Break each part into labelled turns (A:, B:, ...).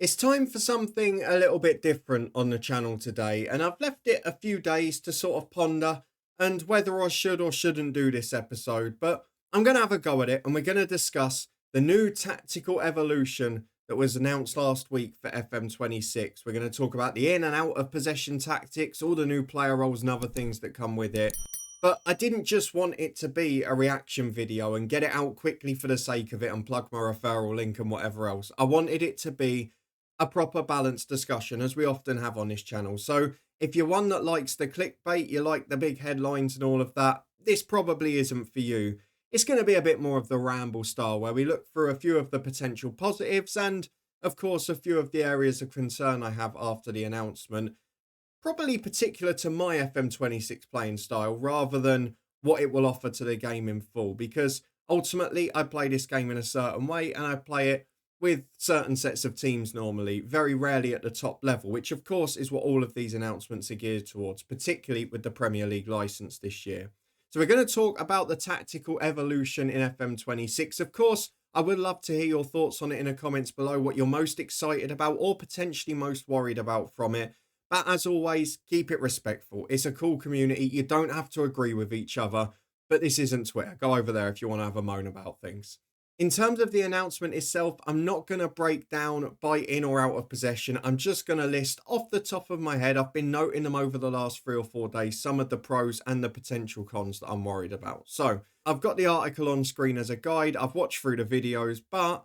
A: It's time for something a little bit different on the channel today, and I've left it a few days to sort of ponder and whether I should or shouldn't do this episode. But I'm going to have a go at it, and we're going to discuss the new tactical evolution that was announced last week for FM26. We're going to talk about the in and out of possession tactics, all the new player roles, and other things that come with it. But I didn't just want it to be a reaction video and get it out quickly for the sake of it and plug my referral link and whatever else. I wanted it to be a proper balanced discussion, as we often have on this channel. So if you're one that likes the clickbait, you like the big headlines and all of that, this probably isn't for you. It's going to be a bit more of the ramble style, where we look through a few of the potential positives and, of course, a few of the areas of concern I have after the announcement. Probably particular to my FM26 playing style rather than what it will offer to the game in full, because ultimately I play this game in a certain way and I play it with certain sets of teams normally, very rarely at the top level, which of course is what all of these announcements are geared towards, particularly with the Premier League license this year. So we're going to talk about the tactical evolution in FM26. Of course, I would love to hear your thoughts on it in the comments below, what you're most excited about or potentially most worried about from it. But as always, keep it respectful. It's a cool community. You don't have to agree with each other, but this isn't Twitter. Go over there if you want to have a moan about things. In terms of the announcement itself, I'm not going to break down by in or out of possession. I'm just going to list off the top of my head. I've been noting them over the last 3 or 4 days, some of the pros and the potential cons that I'm worried about. So I've got the article on screen as a guide. I've watched through the videos, but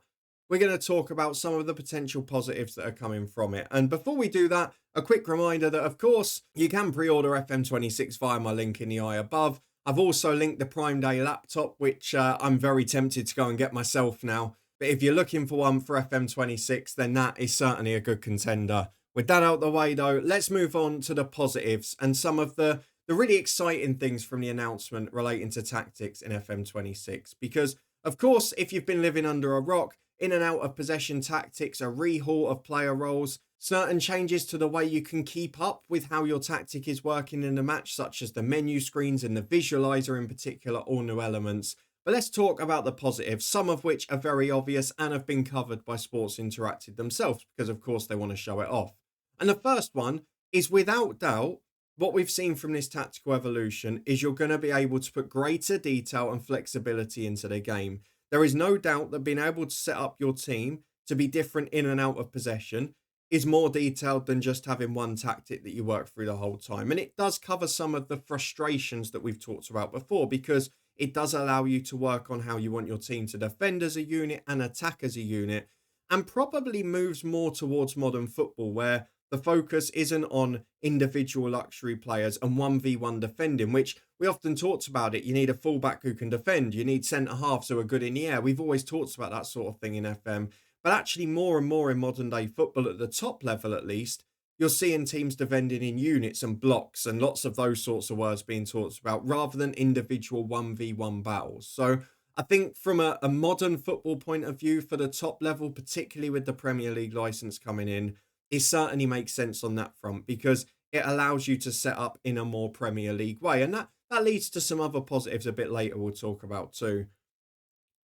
A: we're going to talk about some of the potential positives that are coming from it. And before we do that, a quick reminder that, of course, you can pre-order FM26 via my link in the eye above. I've also linked the Prime Day laptop, which I'm very tempted to go and get myself now. But if you're looking for one for FM26, then that is certainly a good contender. With that out the way, though, let's move on to the positives and some of the really exciting things from the announcement relating to tactics in FM26. Because, of course, if you've been living under a rock, in and out of possession tactics, a rehaul of player roles, certain changes to the way you can keep up with how your tactic is working in the match, such as the menu screens and the visualiser in particular, all new elements. But let's talk about the positives, some of which are very obvious and have been covered by Sports Interactive themselves, because of course they want to show it off. And the first one is, without doubt, what we've seen from this tactical evolution is you're going to be able to put greater detail and flexibility into the game. There is no doubt that being able to set up your team to be different in and out of possession is more detailed than just having one tactic that you work through the whole time. And it does cover some of the frustrations that we've talked about before, because it does allow you to work on how you want your team to defend as a unit and attack as a unit, and probably moves more towards modern football, where the focus isn't on individual luxury players and 1v1 defending, which we often talked about it. You need a fullback who can defend. You need centre halves who are good in the air. We've always talked about that sort of thing in FM. But actually more and more in modern day football, at the top level at least, you're seeing teams defending in units and blocks and lots of those sorts of words being talked about, rather than individual 1v1 battles. So I think from a modern football point of view, for the top level, particularly with the Premier League license coming in, it certainly makes sense on that front, because it allows you to set up in a more Premier League way. And that leads to some other positives a bit later we'll talk about too.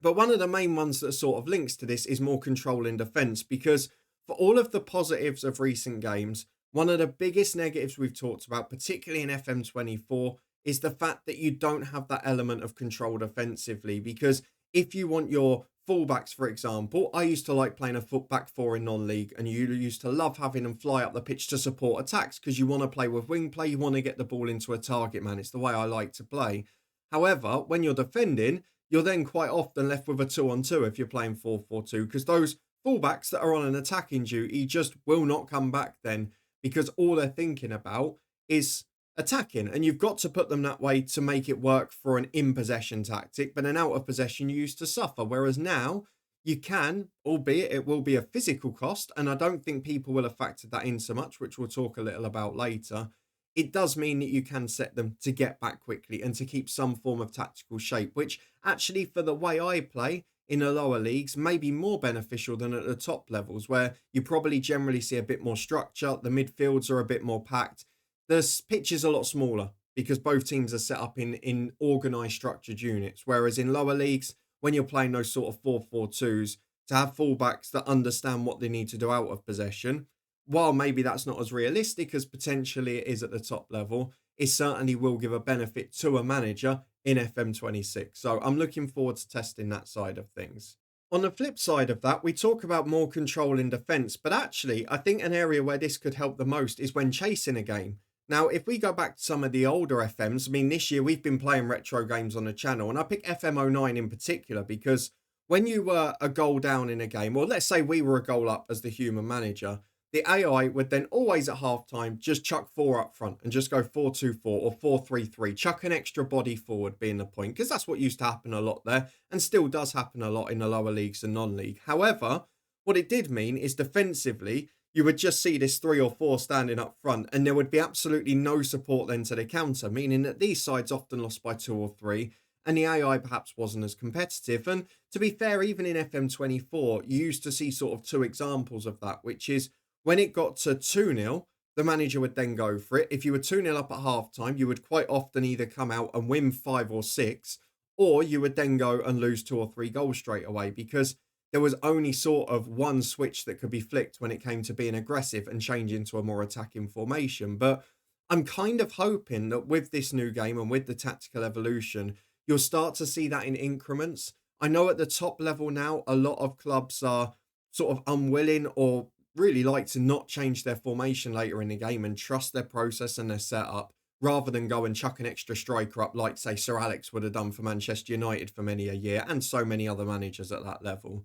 A: But one of the main ones that sort of links to this is more control in defence, because for all of the positives of recent games, one of the biggest negatives we've talked about, particularly in FM24, is the fact that you don't have that element of control defensively. Because if you want your fullbacks, for example, I used to like playing a back four in non-league, and you used to love having them fly up the pitch to support attacks, because you want to play with wing play, you want to get the ball into a target man. It's the way I like to play. However, when you're defending, you're then quite often left with a 2-on-2 if you're playing 4-4-2, because those fullbacks that are on an attacking duty just will not come back then, because all they're thinking about is attacking, and you've got to put them that way to make it work for an in possession tactic. But an out of possession you used to suffer, whereas now you can, albeit it will be a physical cost, and I don't think people will have factored that in so much, which we'll talk a little about later. It does mean that you can set them to get back quickly and to keep some form of tactical shape, which actually, for the way I play in the lower leagues, may be more beneficial than at the top levels, where you probably generally see a bit more structure. The midfields are a bit more packed. The pitch is a lot smaller because both teams are set up in organised structured units, whereas in lower leagues, when you're playing those sort of 4-4-2s, to have fullbacks that understand what they need to do out of possession. While maybe that's not as realistic as potentially it is at the top level, it certainly will give a benefit to a manager in FM26. So I'm looking forward to testing that side of things. On the flip side of that, we talk about more control in defense, but actually, I think an area where this could help the most is when chasing a game. Now, if we go back to some of the older FMs, I mean, this year we've been playing retro games on the channel, and I pick FM09 in particular because when you were a goal down in a game, or let's say we were a goal up as the human manager, the AI would then always at halftime just chuck four up front and just go 4-2-4 or 4-3-3, chuck an extra body forward being the point, because that's what used to happen a lot there and still does happen a lot in the lower leagues and non-league. However, what it did mean is defensively, you would just see this 3 or 4 standing up front and there would be absolutely no support then to the counter, meaning that these sides often lost by 2 or 3 and the AI perhaps wasn't as competitive. And to be fair, even in FM24, you used to see sort of 2 examples of that, which is when it got to 2-0, the manager would then go for it. If you were 2-0 up at halftime, you would quite often either come out and win 5 or 6, or you would then go and lose 2 or 3 goals straight away because there was only sort of one switch that could be flicked when it came to being aggressive and change into a more attacking formation. But I'm kind of hoping that with this new game and with the tactical evolution, you'll start to see that in increments. I know at the top level now, a lot of clubs are sort of unwilling or really like to not change their formation later in the game and trust their process and their setup rather than go and chuck an extra striker up like, say, Sir Alex would have done for Manchester United for many a year and so many other managers at that level.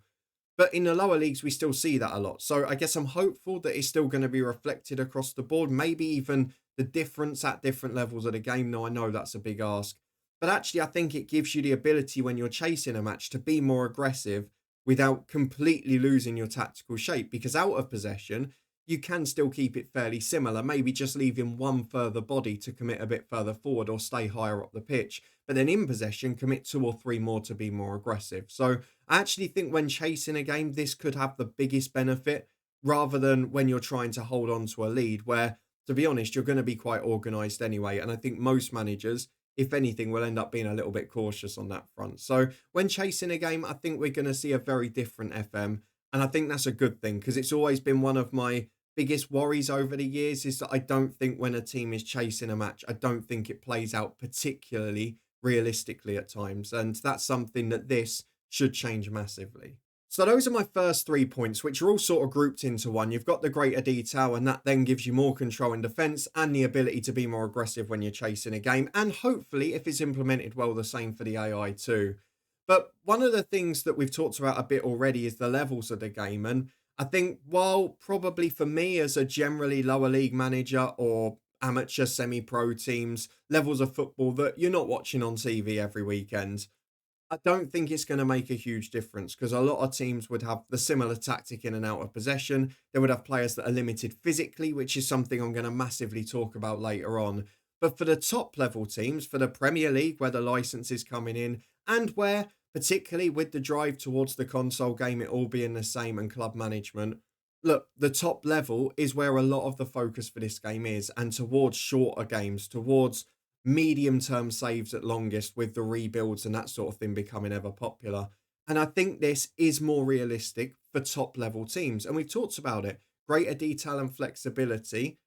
A: But in the lower leagues, we still see that a lot. So I guess I'm hopeful that it's still going to be reflected across the board, maybe even the difference at different levels of the game. Now, I know that's a big ask. But actually, I think it gives you the ability when you're chasing a match to be more aggressive without completely losing your tactical shape. Because out of possession, you can still keep it fairly similar, maybe just leaving one further body to commit a bit further forward or stay higher up the pitch. But then in possession, commit 2 or 3 more to be more aggressive. So I actually think when chasing a game, this could have the biggest benefit rather than when you're trying to hold on to a lead where, to be honest, you're going to be quite organised anyway. And I think most managers, if anything, will end up being a little bit cautious on that front. So when chasing a game, I think we're going to see a very different FM. And I think that's a good thing because it's always been one of my biggest worries over the years is that I don't think when a team is chasing a match, I don't think it plays out particularly realistically at times. And that's something that this should change massively. So those are my first 3 points, which are all sort of grouped into one. You've got the greater detail, and that then gives you more control in defense and the ability to be more aggressive when you're chasing a game. And hopefully, if it's implemented well, the same for the AI too. But one of the things that we've talked about a bit already is the levels of the game. And I think while probably for me as a generally lower league manager or amateur semi-pro teams, levels of football that you're not watching on TV every weekend, I don't think it's going to make a huge difference because a lot of teams would have the similar tactic in and out of possession. They would have players that are limited physically, which is something I'm going to massively talk about later on. But for the top level teams, for the Premier League, where the license is coming in and where, particularly with the drive towards the console game, it all being the same and club management, look, the top level is where a lot of the focus for this game is and towards shorter games, towards medium-term saves at longest with the rebuilds and that sort of thing becoming ever popular. And I think this is more realistic for top-level teams. And we've talked about it. Greater detail and flexibility.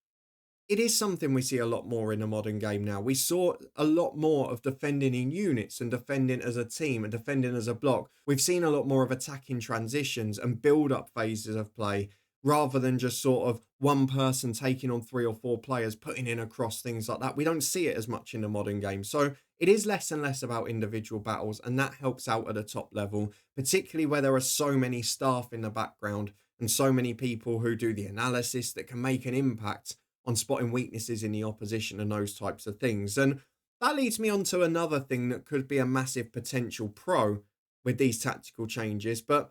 A: It is something we see a lot more in a modern game now. We saw a lot more of defending in units and defending as a team and defending as a block. We've seen a lot more of attacking transitions and build-up phases of play rather than just sort of one person taking on 3 or 4 players, putting in across, things like that. We don't see it as much in the modern game. So it is less and less about individual battles, and that helps out at a top level, particularly where there are so many staff in the background and so many people who do the analysis that can make an impact on spotting weaknesses in the opposition and those types of things. And that leads me on to another thing that could be a massive potential pro with these tactical changes, but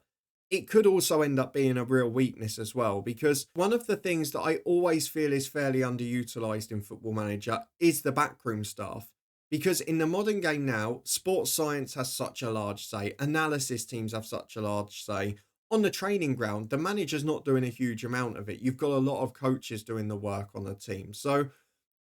A: it could also end up being a real weakness as well, because one of the things that I always feel is fairly underutilized in Football Manager is the backroom staff. Because in the modern game now, sports science has such a large say, analysis teams have such a large say. On the training ground, the manager's not doing a huge amount of it. You've got a lot of coaches doing the work on the team. So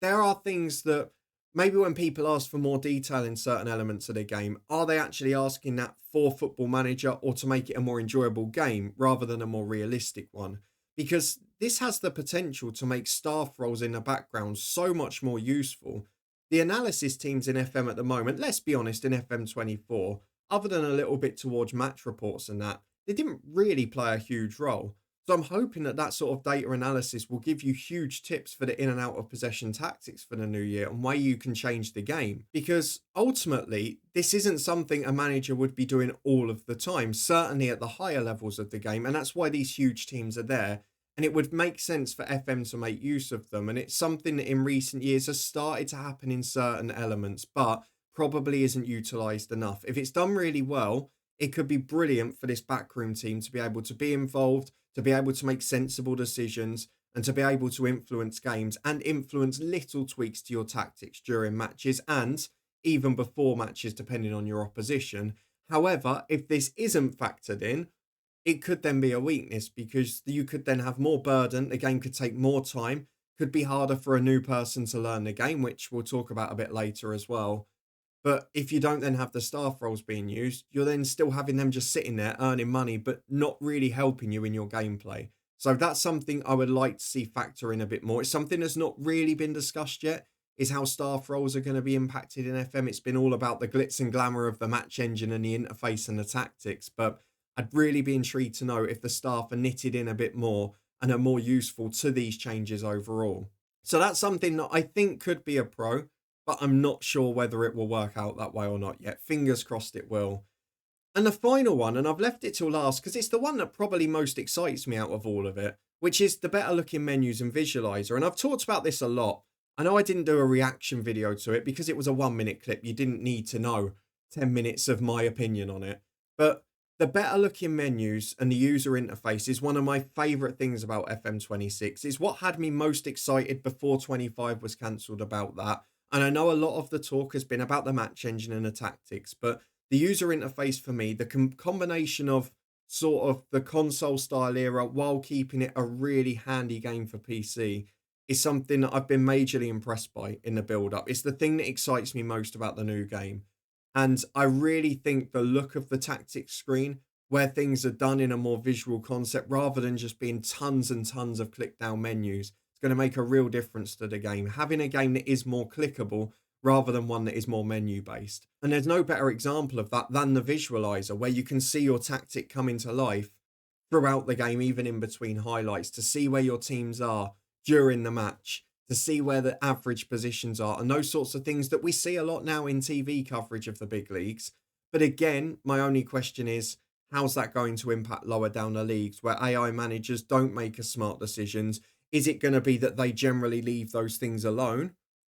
A: there are things that maybe when people ask for more detail in certain elements of the game, are they actually asking that for Football Manager or to make it a more enjoyable game rather than a more realistic one? Because this has the potential to make staff roles in the background so much more useful. The analysis teams in FM at the moment, let's be honest, in FM24, other than a little bit towards match reports and that, they didn't really play a huge role. So I'm hoping that that sort of data analysis will give you huge tips for the in and out of possession tactics for the new year and why you can change the game. Because ultimately, this isn't something a manager would be doing all of the time, certainly at the higher levels of the game. And that's why these huge teams are there. And it would make sense for FM to make use of them. And it's something that in recent years has started to happen in certain elements, but probably isn't utilized enough. If it's done really well, it could be brilliant for this backroom team to be able to be involved, to be able to make sensible decisions, and to be able to influence games and influence little tweaks to your tactics during matches and even before matches, depending on your opposition. However, if this isn't factored in, it could then be a weakness because you could then have more burden. The game could take more time, could be harder for a new person to learn the game, which we'll talk about a bit later as well. But if you don't then have the staff roles being used, you're then still having them just sitting there earning money, but not really helping you in your gameplay. So that's something I would like to see factor in a bit more. It's something that's not really been discussed yet, is how staff roles are going to be impacted in FM. It's been all about the glitz and glamour of the match engine and the interface and the tactics, but I'd really be intrigued to know if the staff are knitted in a bit more and are more useful to these changes overall. So that's something that I think could be a pro, but I'm not sure whether it will work out that way or not yet. Fingers crossed it will. And the final one, and I've left it till last because it's the one that probably most excites me out of all of it, which is the better looking menus and visualizer. And I've talked about this a lot. I know I didn't do a reaction video to it because it was a 1 minute clip. You didn't need to know 10 minutes of my opinion on it. But the better looking menus and the user interface is one of my favorite things about FM26. It's what had me most excited before 25 was cancelled about that. And I know a lot of the talk has been about the match engine and the tactics, but the user interface for me, the combination of sort of the console style era while keeping it a really handy game for PC is something that I've been majorly impressed by in the build up. It's the thing that excites me most about the new game. And I really think the look of the tactics screen, where things are done in a more visual concept rather than just being tons and tons of click down menus, going to make a real difference to the game. Having a game that is more clickable rather than one that is more menu based. And there's no better example of that than the visualizer, where you can see your tactic come into life throughout the game, even in between highlights, to see where your teams are during the match, to see where the average positions are, and those sorts of things that we see a lot now in TV coverage of the big leagues. But again, my only question is, how's that going to impact lower down the leagues where AI managers don't make as smart decisions? Is it going to be that they generally leave those things alone?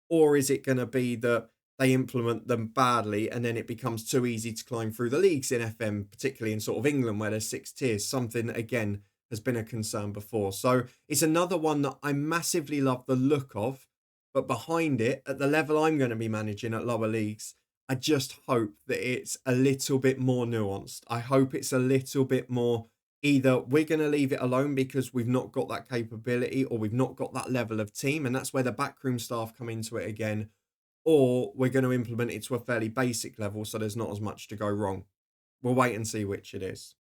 A: Or is it going to be that they implement them badly and then it becomes too easy to climb through the leagues in FM, particularly in sort of England where there's 6 tiers, something that, again, has been a concern before. So it's another one that I massively love the look of, but behind it, at the level I'm going to be managing at lower leagues, I just hope that it's a little bit more nuanced. I hope it's a little bit more either we're going to leave it alone because we've not got that capability or we've not got that level of team, and that's where the backroom staff come into it again, or we're going to implement it to a fairly basic level so there's not as much to go wrong. We'll wait and see which it is.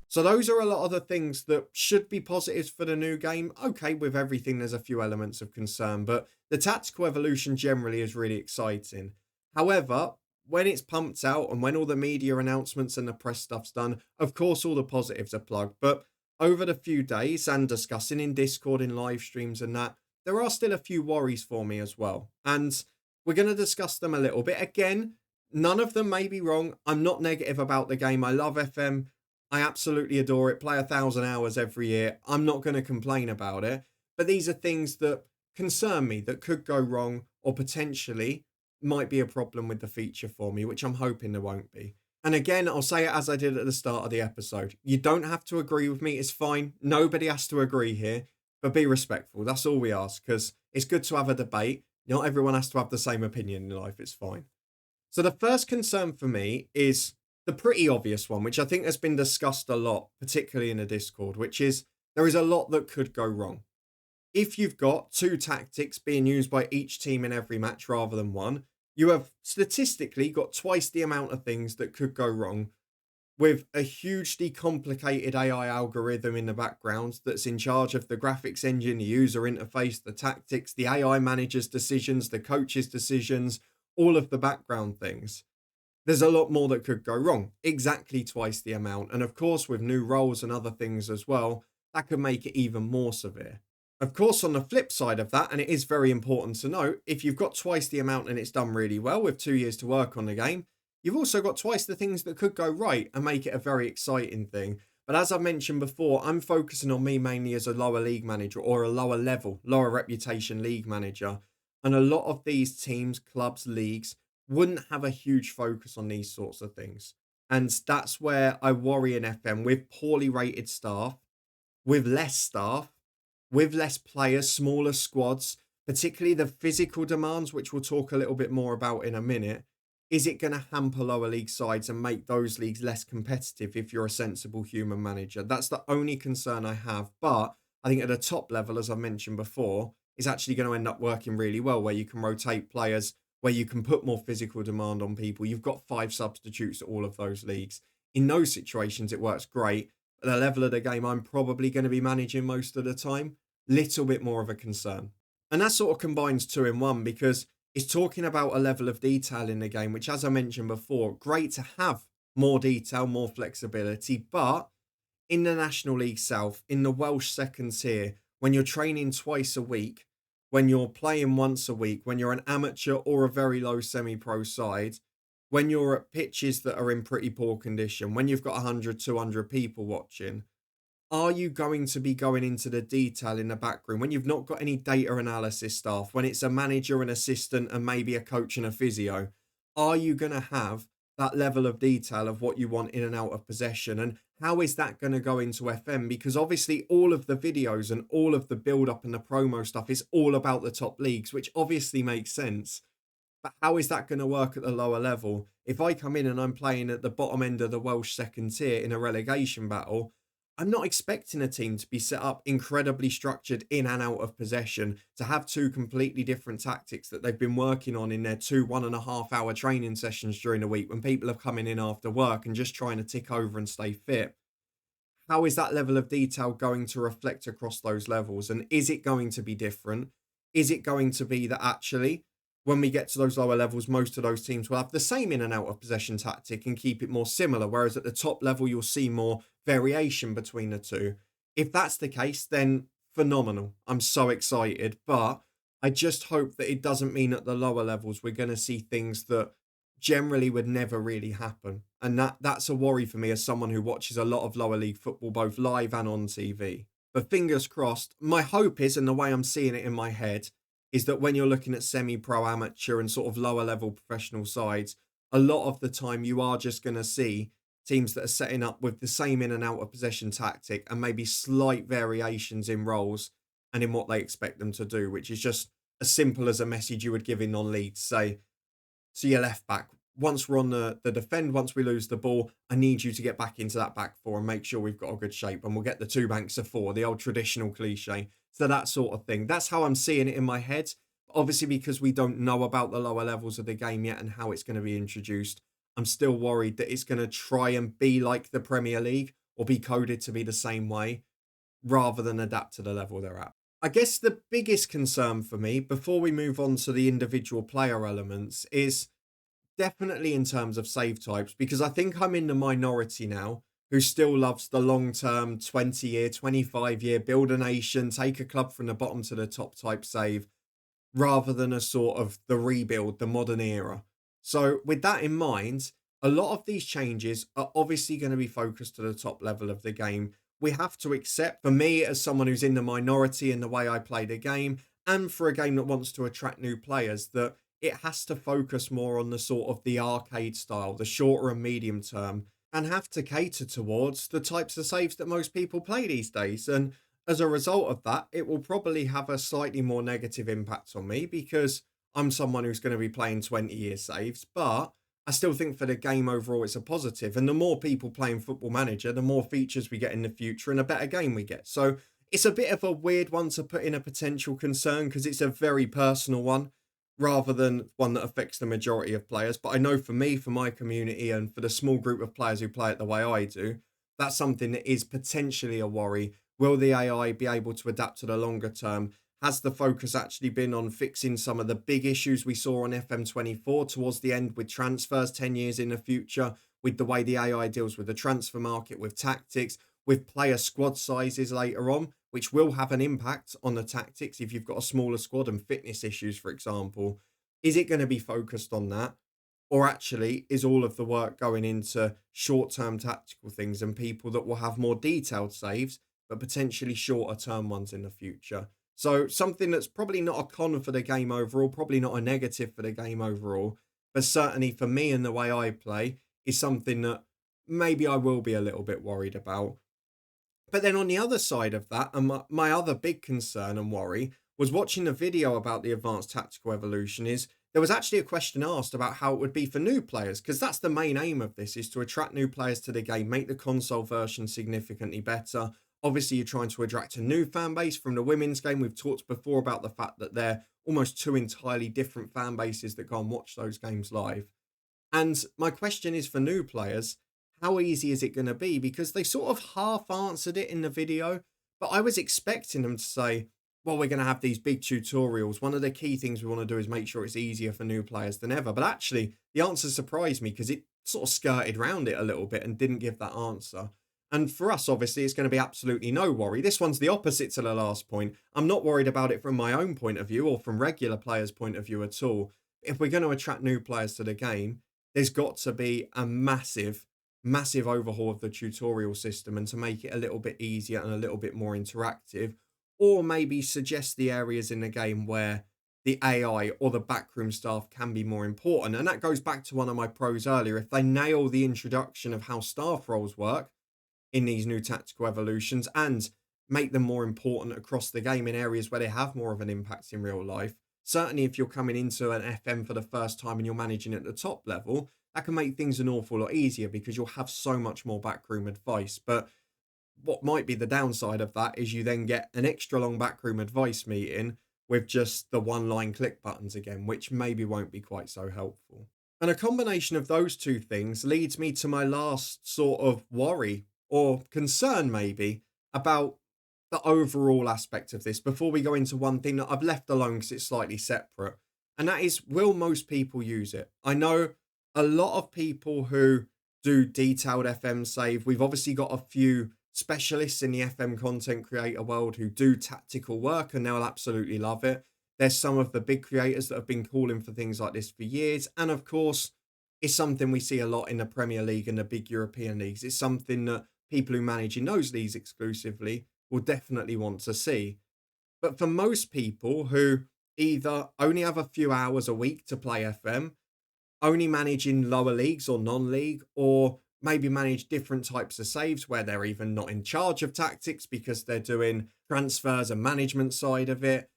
A: So those are a lot of the things that should be positives for the new game. Okay, with everything, there's a few elements of concern, but the tactical evolution generally is really exciting. However, when it's pumped out and when all the media announcements and the press stuff's done, of course, all the positives are plugged. But over the few days and discussing in Discord, in live streams and that, there are still a few worries for me as well. And we're going to discuss them a little bit. Again, none of them may be wrong. I'm not negative about the game. I love FM. I absolutely adore it. Play 1,000 hours every year. I'm not going to complain about it. But these are things that concern me, that could go wrong or potentially might be a problem with the feature for me, which I'm hoping there won't be. And again, I'll say it as I did at the start of the episode. You don't have to agree with me. It's fine. Nobody has to agree here, but be respectful. That's all we ask, because it's good to have a debate. Not everyone has to have the same opinion in life. It's fine. So the first concern for me is the pretty obvious one, which I think has been discussed a lot, particularly in the Discord, which is there is a lot that could go wrong. If you've got two tactics being used by each team in every match rather than one, you have statistically got twice the amount of things that could go wrong with a hugely complicated AI algorithm in the background that's in charge of the graphics engine, the user interface, the tactics, the AI manager's decisions, the coach's decisions, all of the background things. There's a lot more that could go wrong, exactly twice the amount. And of course, with new roles and other things as well, that could make it even more severe. Of course, on the flip side of that, and it is very important to note, if you've got twice the amount and it's done really well with 2 years to work on the game, you've also got twice the things that could go right and make it a very exciting thing. But as I mentioned before, I'm focusing on me mainly as a lower league manager or a lower level, lower reputation league manager. And a lot of these teams, clubs, leagues wouldn't have a huge focus on these sorts of things. And that's where I worry in FM with poorly rated staff, with less players, smaller squads, particularly the physical demands, which we'll talk a little bit more about in a minute. Is it going to hamper lower league sides and make those leagues less competitive if you're a sensible human manager? That's the only concern I have. But I think at a top level, as I mentioned before, is actually going to end up working really well, where you can rotate players, where you can put more physical demand on people. You've got 5 substitutes at all of those leagues. In those situations, it works great. At the level of the game I'm probably going to be managing most of the time, little bit more of a concern. And that sort of combines 2 in 1 because it's talking about a level of detail in the game, which, as I mentioned before, great to have more detail, more flexibility. But in the National League South, in the Welsh second tier, when you're training twice a week, when you're playing once a week, when you're an amateur or a very low semi-pro side, when you're at pitches that are in pretty poor condition, when you've got 100, 200 people watching, are you going to be going into the detail in the back room when you've not got any data analysis staff, when it's a manager, an assistant, and maybe a coach and a physio? Are you going to have that level of detail of what you want in and out of possession? And how is that going to go into FM? Because obviously all of the videos and all of the build up and the promo stuff is all about the top leagues, which obviously makes sense. But how is that going to work at the lower level? If I come in and I'm playing at the bottom end of the Welsh second tier in a relegation battle, I'm not expecting a team to be set up incredibly structured in and out of possession, to have 2 completely different tactics that they've been working on in their 2 1.5 hour training sessions during the week when people are coming in after work and just trying to tick over and stay fit. How is that level of detail going to reflect across those levels? And is it going to be different? Is it going to be that actually, when we get to those lower levels, most of those teams will have the same in and out of possession tactic and keep it more similar, whereas at the top level, you'll see more variation between the two? If that's the case, then phenomenal. I'm so excited, but I just hope that it doesn't mean at the lower levels we're going to see things that generally would never really happen. And that's a worry for me as someone who watches a lot of lower league football, both live and on TV. But fingers crossed, my hope is, and the way I'm seeing it in my head, is that when you're looking at semi-pro, amateur and sort of lower level professional sides, a lot of the time you are just going to see teams that are setting up with the same in and out of possession tactic and maybe slight variations in roles and in what they expect them to do, which is just as simple as a message you would give in non-league to say to your left back, once we're on the defend, once we lose the ball, I need you to get back into that back 4 and make sure we've got a good shape and we'll get the 2 banks of 4, the old traditional cliche. So that sort of thing. That's how I'm seeing it in my head. Obviously, because we don't know about the lower levels of the game yet and how it's going to be introduced, I'm still worried that it's going to try and be like the Premier League or be coded to be the same way rather than adapt to the level they're at. I guess the biggest concern for me before we move on to the individual player elements is definitely in terms of save types, because I think I'm in the minority now who still loves the long-term 20-year, 25-year build a nation, take a club from the bottom to the top type save, rather than a sort of the rebuild, the modern era. So with that in mind, a lot of these changes are obviously going to be focused to the top level of the game. We have to accept, for me as someone who's in the minority in the way I play the game, and for a game that wants to attract new players, that it has to focus more on the sort of the arcade style, the shorter and medium term, and have to cater towards the types of saves that most people play these days. And as a result of that, it will probably have a slightly more negative impact on me because I'm someone who's going to be playing 20-year saves, but I still think for the game overall, it's a positive. And the more people playing Football Manager, the more features we get in the future and a better game we get. So it's a bit of a weird one to put in a potential concern because it's a very personal one rather than one that affects the majority of players. But I know for me, for my community, and for the small group of players who play it the way I do, that's something that is potentially a worry. Will the AI be able to adapt to the longer term? Has the focus actually been on fixing some of the big issues we saw on FM24 towards the end with transfers 10 years in the future, with the way the AI deals with the transfer market, with tactics, with player squad sizes later on, which will have an impact on the tactics if you've got a smaller squad and fitness issues, for example? Is it going to be focused on that? Or actually, is all of the work going into short term tactical things and people that will have more detailed saves, but potentially shorter term ones in the future? So, something that's probably not a con for the game overall, probably not a negative for the game overall, but certainly for me and the way I play, is something that maybe I will be a little bit worried about. But then on the other side of that, and my other big concern and worry was watching the video about the advanced tactical evolution, is there was actually a question asked about how it would be for new players, because that's the main aim of this, is to attract new players to the game, make the console version significantly better. Obviously, you're trying to attract a new fan base from the women's game. We've talked before about the fact that they're almost two entirely different fan bases that go and watch those games live. And my question is for new players, how easy is it going to be? Because they sort of half answered it in the video, but I was expecting them to say, well, we're going to have these big tutorials. One of the key things we want to do is make sure it's easier for new players than ever. But actually, the answer surprised me because it sort of skirted around it a little bit and didn't give that answer. And for us, obviously, it's going to be absolutely no worry. This one's the opposite to the last point. I'm not worried about it from my own point of view or from regular players' point of view at all. If we're going to attract new players to the game, there's got to be a massive overhaul of the tutorial system, and to make it a little bit easier and a little bit more interactive, or maybe suggest the areas in the game where the AI or the backroom staff can be more important. And that goes back to one of my pros earlier. If they nail the introduction of how staff roles work in these new tactical evolutions and make them more important across the game in areas where they have more of an impact in real life, certainly if you're coming into an FM for the first time and you're managing at the top level, that can make things an awful lot easier because you'll have so much more backroom advice. But what might be the downside of that is you then get an extra long backroom advice meeting with just the one line click buttons again, which maybe won't be quite so helpful. And a combination of those two things leads me to my last sort of worry or concern, maybe, about the overall aspect of this before we go into one thing that I've left alone because it's slightly separate. And that is, will most people use it? I know a lot of people who do detailed FM save. We've obviously got a few specialists in the FM content creator world who do tactical work and they'll absolutely love it. There's some of the big creators that have been calling for things like this for years. And of course, it's something we see a lot in the Premier League and the big European leagues. It's something that people who manage in those leagues exclusively will definitely want to see. But for most people who either only have a few hours a week to play FM, only manage in lower leagues or non-league, or maybe manage different types of saves where they're even not in charge of tactics because they're doing transfers and management side of it,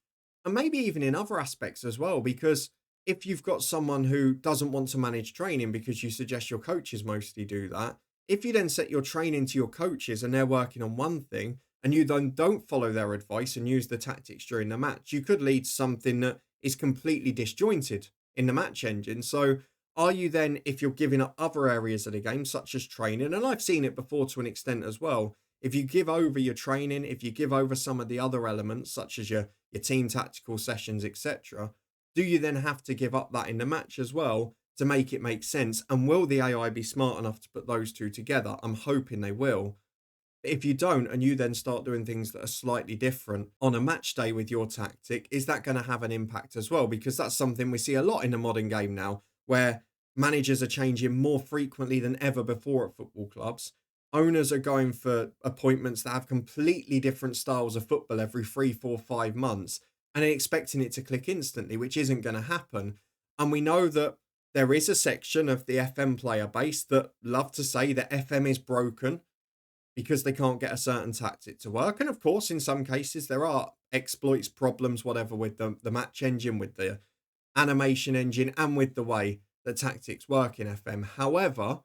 A: and maybe even in other aspects as well, because if you've got someone who doesn't want to manage training because you suggest your coaches mostly do that, if you then set your training to your coaches and they're working on one thing and you then don't follow their advice and use the tactics during the match, you could lead to something that is completely disjointed in the match engine. So are you then, if you're giving up other areas of the game, such as training, and I've seen it before to an extent as well, if you give over your training, if you give over some of the other elements, such as your team tactical sessions, etc., do you then have to give up that in the match as well to make it make sense? And will the AI be smart enough to put those two together? I'm hoping they will. If you don't, and you then start doing things that are slightly different on a match day with your tactic, is that going to have an impact as well? Because that's something we see a lot in the modern game now, where managers are changing more frequently than ever before at football clubs. Owners are going for appointments that have completely different styles of football every 3, 4, 5 months and then expecting it to click instantly, which isn't going to happen. And we know that there is a section of the FM player base that love to say that FM is broken because they can't get a certain tactic to work. And of course, in some cases, there are exploits, problems, whatever, with the match engine, with the animation engine, and with the way that tactics work in FM. However,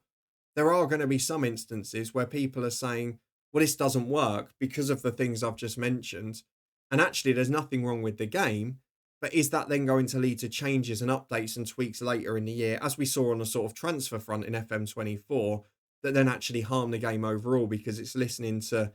A: there are going to be some instances where people are saying, well, this doesn't work because of the things I've just mentioned. And actually, there's nothing wrong with the game. But is that then going to lead to changes and updates and tweaks later in the year, as we saw on the sort of transfer front in FM24, that then actually harm the game overall because it's listening to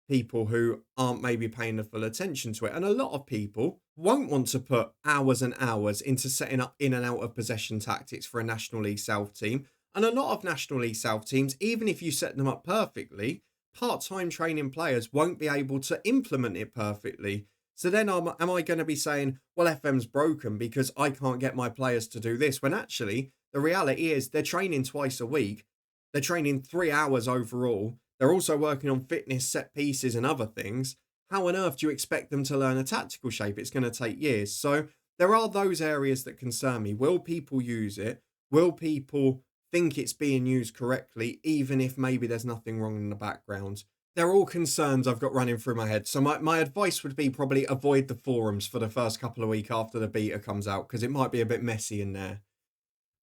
A: people who aren't maybe paying the full attention to it? And a lot of people won't want to put hours and hours into setting up in and out of possession tactics for a National League South team. And a lot of National League South teams, even if you set them up perfectly, part-time training players won't be able to implement it perfectly. So then am I going to be saying, well, FM's broken because I can't get my players to do this? When actually, the reality is they're training twice a week. They're training 3 hours overall. They're also working on fitness, set pieces, and other things. How on earth do you expect them to learn a tactical shape? It's going to take years. So there are those areas that concern me. Will people use it? Will people think it's being used correctly, even if maybe there's nothing wrong in the background? They're all concerns I've got running through my head. So my advice would be probably avoid the forums for the first couple of weeks after the beta comes out, because it might be a bit messy in there.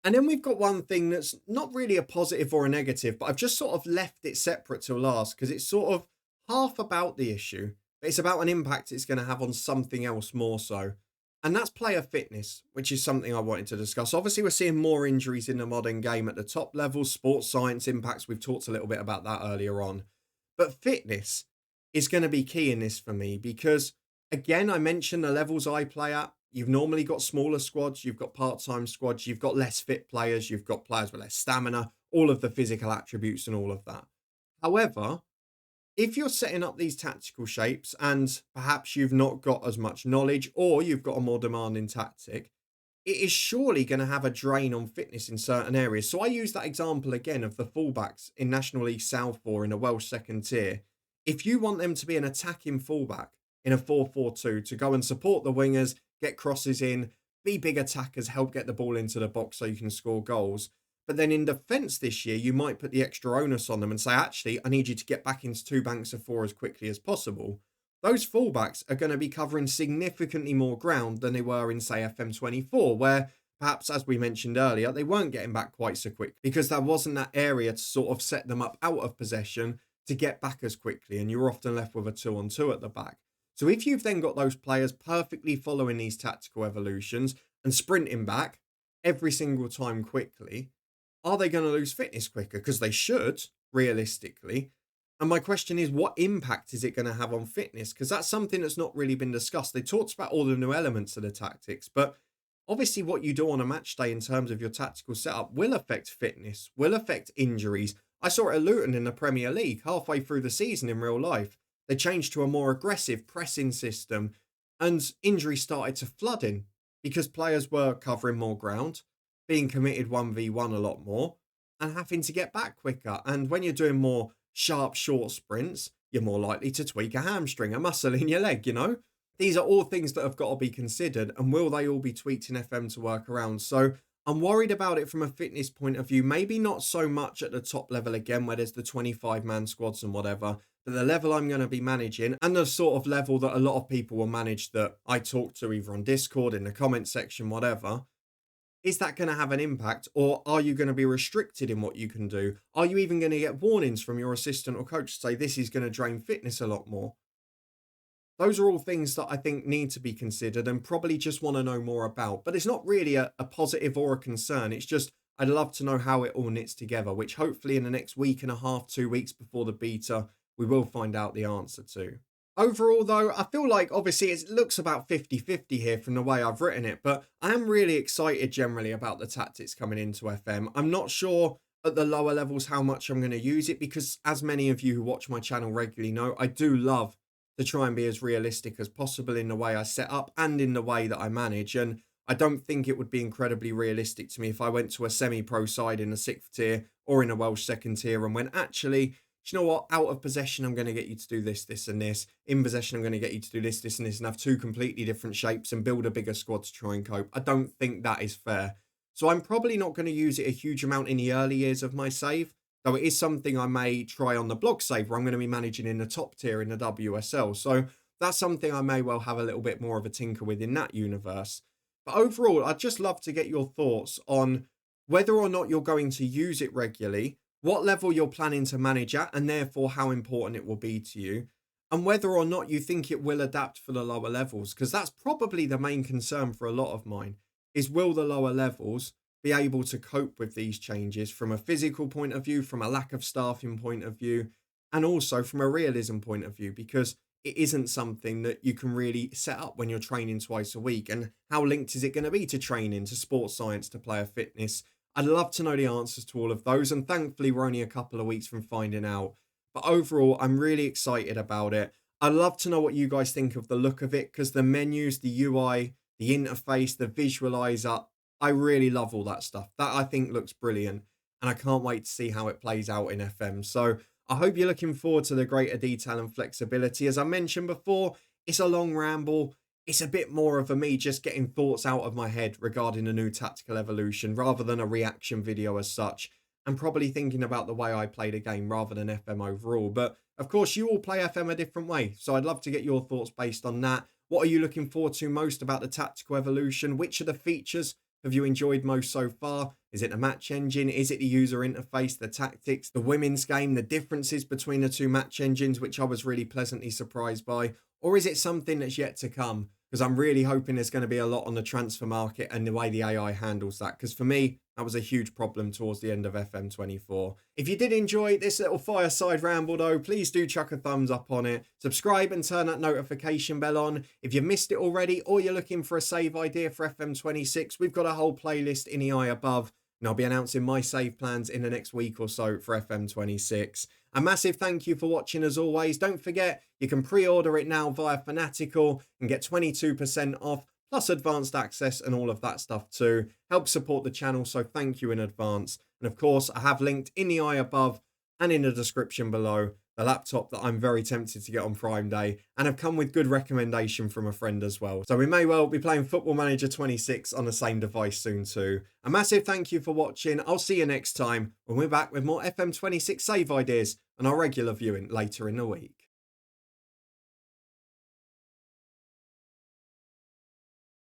A: And then we've got one thing that's not really a positive or a negative, but I've just sort of left it separate till last because it's sort of half about the issue, but it's about an impact it's going to have on something else more so. And that's player fitness, which is something I wanted to discuss. Obviously, we're seeing more injuries in the modern game at the top level, sports science impacts. We've talked a little bit about that earlier on. But fitness is going to be key in this for me because, again, I mentioned the levels I play at. You've normally got smaller squads, you've got part-time squads, you've got less fit players, you've got players with less stamina, all of the physical attributes and all of that. However, if you're setting up these tactical shapes and perhaps you've not got as much knowledge or you've got a more demanding tactic, it is surely going to have a drain on fitness in certain areas. So I use that example again of the fullbacks in National League South or in a Welsh second tier. If you want them to be an attacking fullback in a 4-4-2 to go and support the wingers, get crosses in, be big attackers, help get the ball into the box so you can score goals. But then in defence this year, you might put the extra onus on them and say, actually, I need you to get back into 2 banks of 4 as quickly as possible. Those fullbacks are going to be covering significantly more ground than they were in, say, FM24, where perhaps, as we mentioned earlier, they weren't getting back quite so quick because there wasn't that area to sort of set them up out of possession to get back as quickly, and you're often left with a 2-on-2 at the back. So if you've then got those players perfectly following these tactical evolutions and sprinting back every single time quickly, are they going to lose fitness quicker? Because they should, realistically. And my question is, what impact is it going to have on fitness? Because that's something that's not really been discussed. They talked about all the new elements of the tactics, but obviously what you do on a match day in terms of your tactical setup will affect fitness, will affect injuries. I saw it at Luton in the Premier League halfway through the season in real life. They changed to a more aggressive pressing system and injuries started to flood in because players were covering more ground, being committed 1v1 a lot more, and having to get back quicker. And when you're doing more sharp, short sprints, you're more likely to tweak a hamstring, a muscle in your leg, you know? These are all things that have got to be considered, and will they all be tweaked in FM to work around? So I'm worried about it from a fitness point of view, maybe not so much at the top level again, where there's the 25-man squads and whatever, but the level I'm going to be managing and the sort of level that a lot of people will manage that I talk to either on Discord, in the comment section, whatever. Is that going to have an impact, or are you going to be restricted in what you can do? Are you even going to get warnings from your assistant or coach to say this is going to drain fitness a lot more? Those are all things that I think need to be considered and probably just want to know more about. But it's not really a positive or a concern. It's just I'd love to know how it all knits together, which hopefully in the next week and a half, 2 weeks before the beta, we will find out the answer to. Overall, though, I feel like obviously it looks about 50-50 here from the way I've written it, but I am really excited generally about the tactics coming into FM. I'm not sure at the lower levels how much I'm going to use it because, as many of you who watch my channel regularly know, I do love to try and be as realistic as possible in the way I set up and in the way that I manage. And I don't think it would be incredibly realistic to me if I went to a semi-pro side in the 6th tier or in a Welsh 2nd tier and went, actually, do you know what? Out of possession, I'm going to get you to do this, this, and this. In possession, I'm going to get you to do this, this, and this, and have 2 completely different shapes and build a bigger squad to try and cope. I don't think that is fair. So I'm probably not going to use it a huge amount in the early years of my save, though it is something I may try on the blog save where I'm going to be managing in the top tier in the WSL. So that's something I may well have a little bit more of a tinker with in that universe. But overall, I'd just love to get your thoughts on whether or not you're going to use it regularly, what level you're planning to manage at, and therefore how important it will be to you, and whether or not you think it will adapt for the lower levels, because that's probably the main concern for a lot of mine, is will the lower levels be able to cope with these changes from a physical point of view, from a lack of staffing point of view, and also from a realism point of view, because it isn't something that you can really set up when you're training twice a week. And how linked is it going to be to training, to sports science, to player fitness? I'd love to know the answers to all of those. And thankfully, we're only a couple of weeks from finding out. But overall, I'm really excited about it. I'd love to know what you guys think of the look of it, because the menus, the UI, the interface, the visualizer, I really love all that stuff. That I think looks brilliant. And I can't wait to see how it plays out in FM. So I hope you're looking forward to the greater detail and flexibility. As I mentioned before, it's a long ramble. It's a bit more of a me just getting thoughts out of my head regarding a new tactical evolution rather than a reaction video as such. And probably thinking about the way I play the game rather than FM overall. But of course, you all play FM a different way. So I'd love to get your thoughts based on that. What are you looking forward to most about the tactical evolution? Which of the features have you enjoyed most so far? Is it the match engine? Is it the user interface, the tactics, the women's game, the differences between the two match engines, which I was really pleasantly surprised by? Or is it something that's yet to come? Because I'm really hoping there's going to be a lot on the transfer market and the way the AI handles that. Because for me, that was a huge problem towards the end of FM24. If you did enjoy this little fireside ramble though, please do chuck a thumbs up on it. Subscribe and turn that notification bell on. If you missed it already or you're looking for a save idea for FM26, we've got a whole playlist in the eye above. And I'll be announcing my save plans in the next week or so for FM26. A massive thank you for watching as always. Don't forget, you can pre-order it now via Fanatical and get 22% off, plus advanced access and all of that stuff too. Help support the channel, so thank you in advance. And of course, I have linked in the eye above and in the description below the laptop that I'm very tempted to get on Prime Day, and have come with good recommendation from a friend as well. So we may well be playing Football Manager 26 on the same device soon too. A massive thank you for watching. I'll see you next time when we're back with more FM26 save ideas and our regular viewing later in the week.